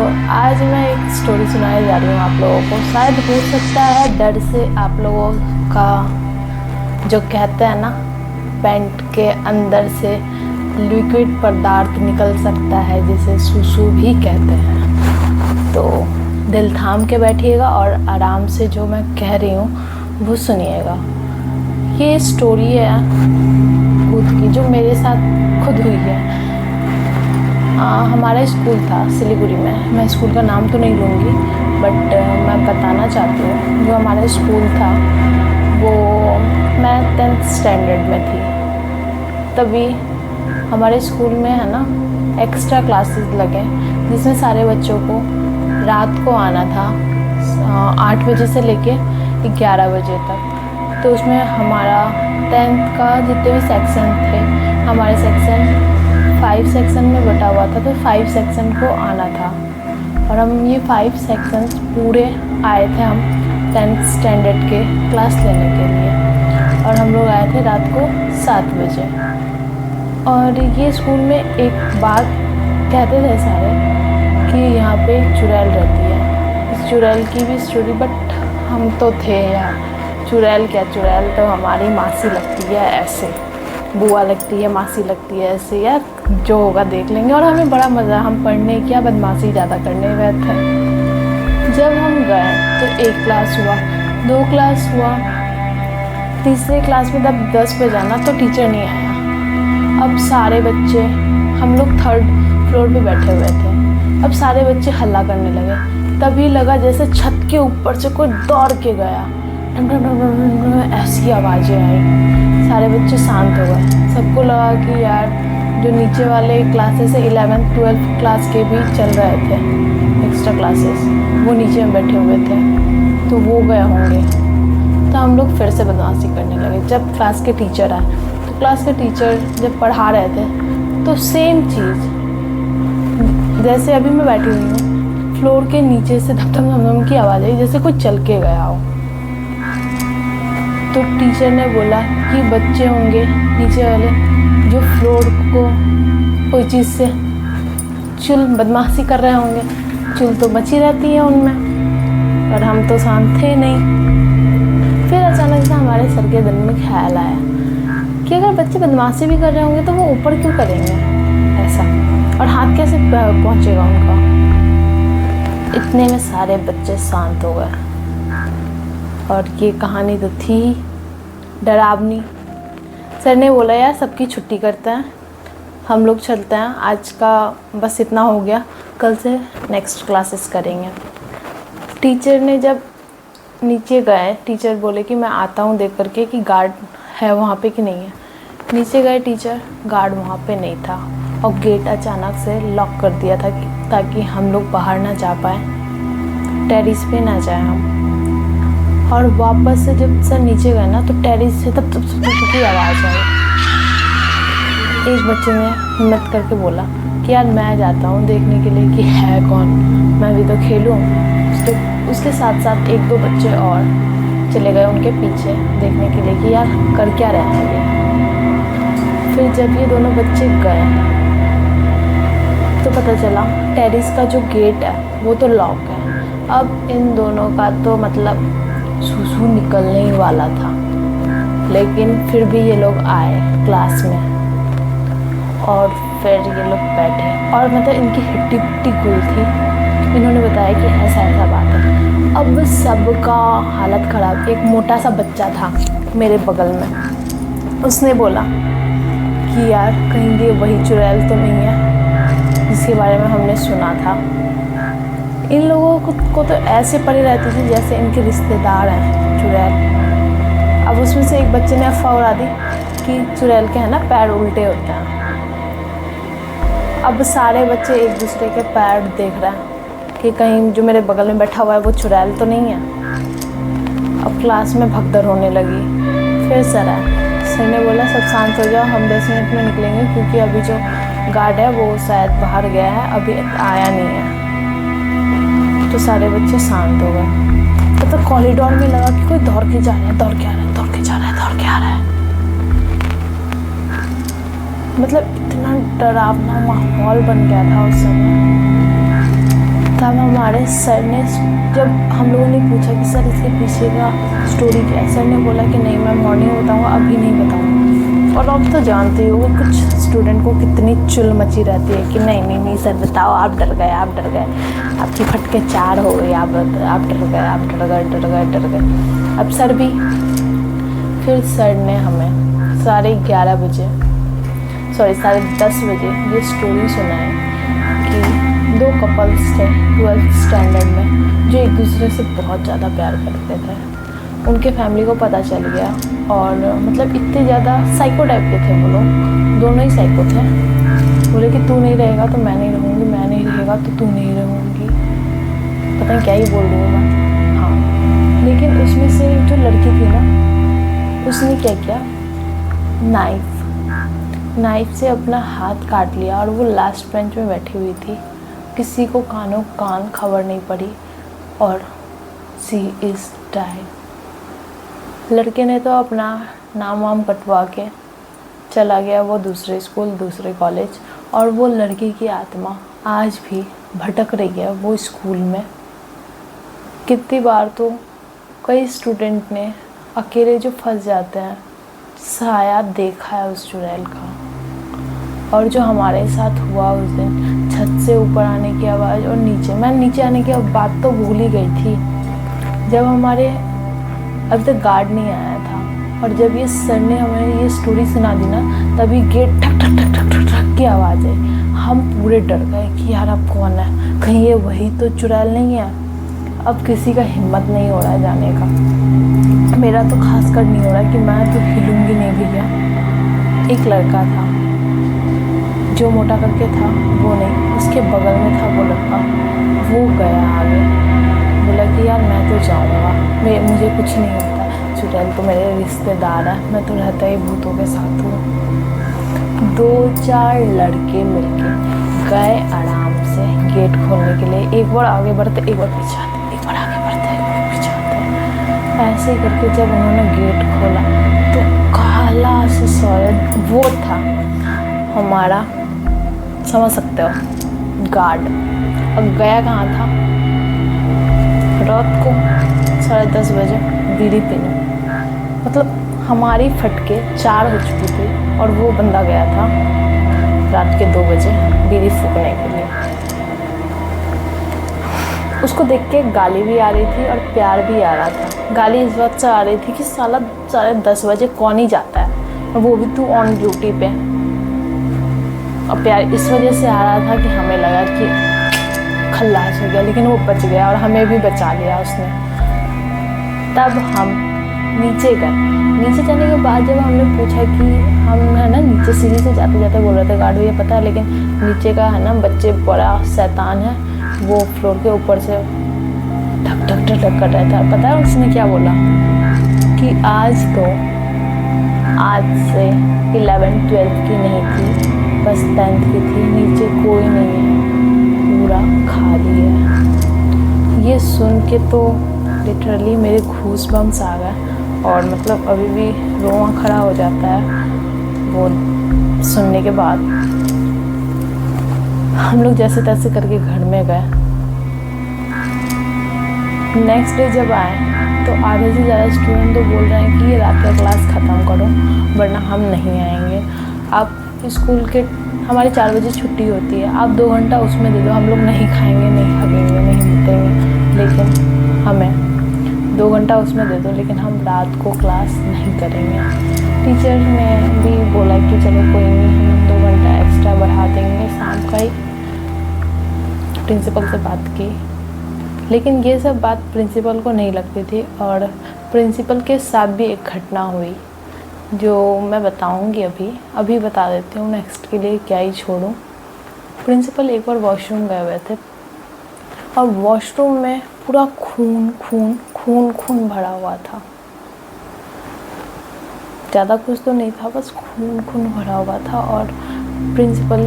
आज मैं एक स्टोरी सुनाने जा रही हूँ आप लोगों को। शायद हो सकता है डर से आप लोगों का जो कहते हैं ना, पैंट के अंदर से लिक्विड पदार्थ निकल सकता है जिसे सुसु भी कहते हैं। तो दिल थाम के बैठिएगा और आराम से जो मैं कह रही हूँ वो सुनिएगा। ये स्टोरी है खुद की, जो मेरे साथ खुद हुई है। हमारा स्कूल था सिलीगुड़ी में। मैं स्कूल का नाम तो नहीं लूँगी, बट मैं बताना चाहती हूँ। जो हमारा स्कूल था वो मैं 10th स्टैंडर्ड में थी। तभी हमारे स्कूल में है ना एक्स्ट्रा क्लासेस लगे, जिसमें सारे बच्चों को रात को आना था 8 बजे से लेके 11 बजे तक। तो उसमें हमारा 10th का जितने भी सेक्शन थे, हमारे सेक्शन 5 सेक्शन में बटा हुआ था, तो 5 सेक्शन को आना था। और हम ये 5 सेक्शंस पूरे आए थे हम 10th स्टैंडर्ड के क्लास लेने के लिए। और हम लोग आए थे रात को 7 बजे। और ये स्कूल में एक बात कहते थे सारे कि यहाँ पे चुड़ैल रहती है। इस चुड़ैल की भी स्टोरी, बट हम तो थे यार, चुड़ैल क्या, चुड़ैल तो हमारी मासी लगती है, ऐसे बुआ लगती है, मासी लगती है, ऐसे यार जो होगा देख लेंगे। और हमें बड़ा मज़ा, हम पढ़ने क्या बदमाशी ज़्यादा करने गए थे। जब हम गए तो 1 क्लास हुआ, 2 क्लास हुआ, तीसरे क्लास में तब 10 बजे जाना तो टीचर नहीं आया। अब सारे बच्चे, हम लोग 3rd फ्लोर पे बैठे हुए थे। अब सारे बच्चे हल्ला करने लगे। तभी लगा जैसे छत के ऊपर से कोई दौड़ के गया, ऐसी आवाज़ें आई। सारे बच्चे शांत हो गए। सबको लगा कि यार जो नीचे वाले क्लासेस है 11th 12th क्लास के भी चल रहे थे एक्स्ट्रा क्लासेस, वो नीचे में बैठे हुए थे, तो वो गए होंगे। तो हम लोग फिर से बदमाशी करने लगे। जब क्लास के टीचर आए तो क्लास के टीचर जब पढ़ा रहे थे तो सेम चीज़ जैसे अभी मैं बैठी हुई हूँ, फ्लोर के नीचे से धम धम धम धम की आवाज़ आई, जैसे कोई चल के गया हो। तो टीचर ने बोला कि बच्चे होंगे नीचे वाले जो फ्लोर को कोई चीज़ से चुल बदमाशी कर रहे होंगे। चुल तो बची रहती है उनमें, पर हम तो शांत थे नहीं। फिर अचानक से हमारे सर के दिल में ख्याल आया कि अगर बच्चे बदमाशी भी कर रहे होंगे तो वो ऊपर क्यों करेंगे ऐसा, और हाथ कैसे पहुँचेगा उनका। इतने में सारे बच्चे शांत हो गए। और ये कहानी तो थी डरावनी। सर ने बोला यार सबकी छुट्टी करते हैं, हम लोग चलते हैं, आज का बस इतना हो गया, कल से नेक्स्ट क्लासेस करेंगे। टीचर ने जब नीचे गए, टीचर बोले कि मैं आता हूँ देख करके कि गार्ड है वहाँ पे कि नहीं है। नीचे गए टीचर, गार्ड वहाँ पे नहीं था, और गेट अचानक से लॉक कर दिया था ताकि हम लोग बाहर ना जा पाए, टेरिस पे ना जाए हम। और वापस से जब सर नीचे गए ना तो टेरिस से तब की आवाज़ आई। एक बच्चे ने हिम्मत करके बोला कि यार मैं जाता हूँ देखने के लिए कि है कौन, मैं भी तो खेलूँ। उसके साथ साथ 1-2 बच्चे और चले गए उनके पीछे देखने के लिए कि यार कर क्या रहे हैं ये। फिर जब ये दोनों बच्चे गए तो पता चला टेरिस का जो गेट है वो तो लॉक है। अब इन दोनों का तो मतलब सुसु निकलने ही वाला था, लेकिन फिर भी ये लोग आए क्लास में। और फिर ये लोग बैठे, और मतलब इनकी हिट्टी पिट्टी गुल थी। इन्होंने बताया कि ऐसा ऐसा बात है। अब सबका हालत ख़राब। एक मोटा सा बच्चा था मेरे बगल में, उसने बोला कि यार कहीं ये वही चुड़ैल तो नहीं है जिसके बारे में हमने सुना था। इन लोगों को तो ऐसे पड़ी रहती थी जैसे इनके रिश्तेदार हैं चुड़ैल। अब उसमें से एक बच्चे ने अफवाह उड़ा दी कि चुड़ैल के है ना पैर उल्टे होते हैं। अब सारे बच्चे एक दूसरे के पैर देख रहे हैं कि कहीं जो मेरे बगल में बैठा हुआ है वो चुड़ैल तो नहीं है। अब क्लास में भगदड़ होने लगी। फिर सर आए, सर ने बोला सब शांत हो जाओ, हम 10 मिनट में निकलेंगे क्योंकि अभी जो गार्ड है वो शायद बाहर गया है, अभी आया नहीं है। तो सारे बच्चे शांत हो गए। तो कॉरिडोर में लगा कि कोई दौड़ के जा रहा है, दौड़ के आ रहा है, दौड़ के जा रहा है, दौड़ के आ रहा है। मतलब इतना डरावना माहौल बन गया था उस समय। तब हमारे सर ने, जब हम लोगों ने पूछा कि सर इसके पीछे का स्टोरी क्या है, सर ने बोला कि नहीं मैं मॉर्निंग बताऊँगा, अभी नहीं बताऊँगा। और आप तो जानते हो कुछ स्टूडेंट को कितनी चुल मची रहती है कि नहीं नहीं नहीं सर बताओ, आप डर गए, आप डर गए, आपकी फटके 4 हो गई, आप डर गए, आप डर गए, डर गए, डर गए। अब सर भी, फिर सर ने हमें 11:30 बजे, सॉरी 10:30 बजे ये स्टोरी सुनाई कि 2 कपल्स थे 12th स्टैंडर्ड में जो एक दूसरे से बहुत ज़्यादा प्यार करते थे। उनके फैमिली को पता चल गया और मतलब इतने ज़्यादा साइको टाइप के थे वो लोग, दोनों ही साइको थे। बोले कि तू नहीं रहेगा तो मैं नहीं रहूँगी, मैं नहीं रहेगा तो तू नहीं रहूँगी, पता नहीं क्या ही बोल रही हूँ मैं। हाँ, लेकिन उसमें से जो लड़की थी ना, उसने क्या किया, नाइफ से अपना हाथ काट लिया और वो लास्ट बेंच में बैठी हुई थी। किसी को कानों कान खबर नहीं पड़ी और शी इज़ डाइड। लड़के ने तो अपना नाम वाम कटवा के चला गया वो दूसरे स्कूल, दूसरे कॉलेज, और वो लड़की की आत्मा आज भी भटक रही है वो स्कूल में। कितनी बार तो कई स्टूडेंट ने अकेले जो फंस जाते हैं, साया देखा है उस चुड़ैल का। और जो हमारे साथ हुआ उस दिन, छत से ऊपर आने की आवाज़ और मैं नीचे आने की बात तो भूल ही गई थी। जब हमारे अभी तक गार्ड नहीं आया था और जब ये सर ने हमें ये स्टोरी सुना दी ना, तभी गेट ठक ठक ठक ठक ठक ठक की आवाज़ आई। हम पूरे डर गए कि यार अब कौन है, कहीं ये वही तो चुड़ैल नहीं है। अब किसी का हिम्मत नहीं हो रहा है जाने का, मेरा तो खास कर नहीं हो रहा कि मैं तो हिलूंगी नहीं भैया। एक लड़का था जो मोटा करके था, वो नहीं, उसके बगल में था वो लड़का, वो गया आगे, बोला कि यार मैं तो जाऊँगा, मुझे कुछ नहीं होता, चुड़ैल तो मेरे रिश्तेदार है, मैं तो रहता ही भूतों के साथ हूँ। 2-4 लड़के मिलके गए आराम से गेट खोलने के लिए, एक बार आगे बढ़ते, एक बार पीछे आते, एक बार आगे बढ़ते, एक बार पीछे आते। ऐसे ही करके जब उन्होंने गेट खोला तो काला से सॉलिड वो था हमारा, समझ सकते हो, गार्ड। और गया कहाँ था, रात को 10:30 बजे बीड़ी पीने। मतलब हमारी फटके 4 हो चुकी थी और वो बंदा गया था रात के 2 बजे बीड़ी फूकने के लिए। उसको देख के गाली भी आ रही थी और प्यार भी आ रहा था। गाली इस बात से आ रही थी कि साला 10:30 बजे कौन ही जाता है, और वो भी तू ऑन ड्यूटी पे। और प्यार इस वजह से आ रहा था कि हमें लगा कि खल्लास हो गया, लेकिन वो बच गया और हमें भी बचा लिया उसने। तब हम नीचे गए। नीचे जाने के बाद जब हमने पूछा कि हम है ना नीचे सीढ़ी से जाते जाते बोल रहे थे गार्ड भैया पता है, लेकिन नीचे का है ना बच्चे बड़ा शैतान है, वो फ्लोर के ऊपर से ठक ठक ठक ठक कर रहा था। पता है उसने क्या बोला कि आज से 11th-12th की नहीं थी, बस 10th की थी, नीचे कोई नहीं है, पूरा खाली है। ये सुन के तो लिटरली मेरे गूज़बम्स आ गए और मतलब अभी भी रोआ खड़ा हो जाता है वो सुनने के बाद। हम लोग जैसे तैसे करके घर में गए। नेक्स्ट डे जब आए तो आधे से ज़्यादा स्टूडेंट तो बोल रहे हैं कि ये रात का क्लास ख़त्म करो वरना हम नहीं आएंगे। आप स्कूल के हमारी 4 बजे छुट्टी होती है, आप 2 घंटा उसमें दे दो, हम लोग नहीं खाएंगे, नहीं हगेंगे, नहीं मुतेंगे, लेकिन हमें 2 घंटा उसमें दे दो, लेकिन हम रात को क्लास नहीं करेंगे। टीचर ने भी बोला कि चलो कोई नहीं, हम 2 घंटा एक्स्ट्रा बढ़ा देंगे शाम का ही। प्रिंसिपल से बात की, लेकिन ये सब बात प्रिंसिपल को नहीं लगती थी। और प्रिंसिपल के साथ भी एक घटना हुई जो मैं बताऊंगी, अभी बता देती हूँ, नेक्स्ट के लिए क्या ही छोड़ूं। प्रिंसिपल एक बार वॉशरूम गए हुए थे और वॉशरूम में पूरा खून भरा हुआ था। ज़्यादा कुछ तो नहीं था, बस खून भरा हुआ था। और प्रिंसिपल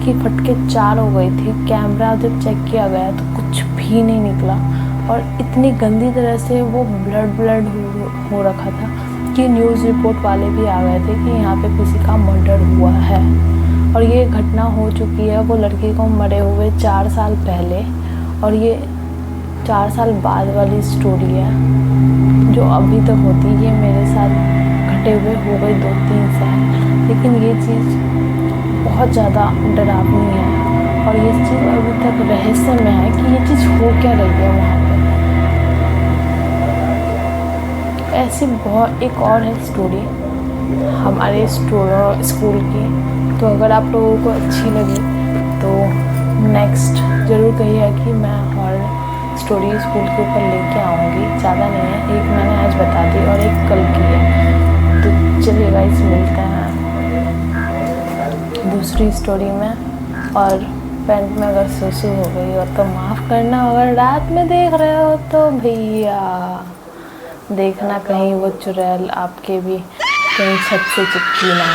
की फटके 4 हो गई थी। कैमरा जब चेक किया गया तो कुछ भी नहीं निकला और इतनी गंदी तरह से वो ब्लड हो रखा था कि न्यूज़ रिपोर्ट वाले भी आ गए थे कि यहाँ पे किसी का मर्डर हुआ है। और ये घटना हो चुकी है वो लड़की को मरे हुए 4 साल पहले, और ये 4 साल बाद वाली स्टोरी है जो अभी तक होती है। मेरे साथ घटे हुए हो गई 2-3 साल, लेकिन ये चीज़ बहुत ज़्यादा डरावनी है और ये चीज़ अभी तक रहस्य में है कि ये चीज़ हो क्या रही है वहाँ पे। ऐसी बहुत एक और है स्टोरी हमारे स्कूल की, तो अगर आप लोगों को अच्छी लगी तो नेक्स्ट ज़रूर कहिए कि मैं और स्टोरी स्कूल के ऊपर लेके आऊँगी। ज़्यादा नहीं है, एक मैंने आज बता दी और एक कल की है। तो चलिए गाइस, मिलते हैं दूसरी स्टोरी में। और पैंट में अगर सुसु हो गई हो तो माफ़ करना, अगर रात में देख रहे हो तो भैया देखना कहीं वो चुड़ैल आपके भी कहीं छत से चिपकी ना।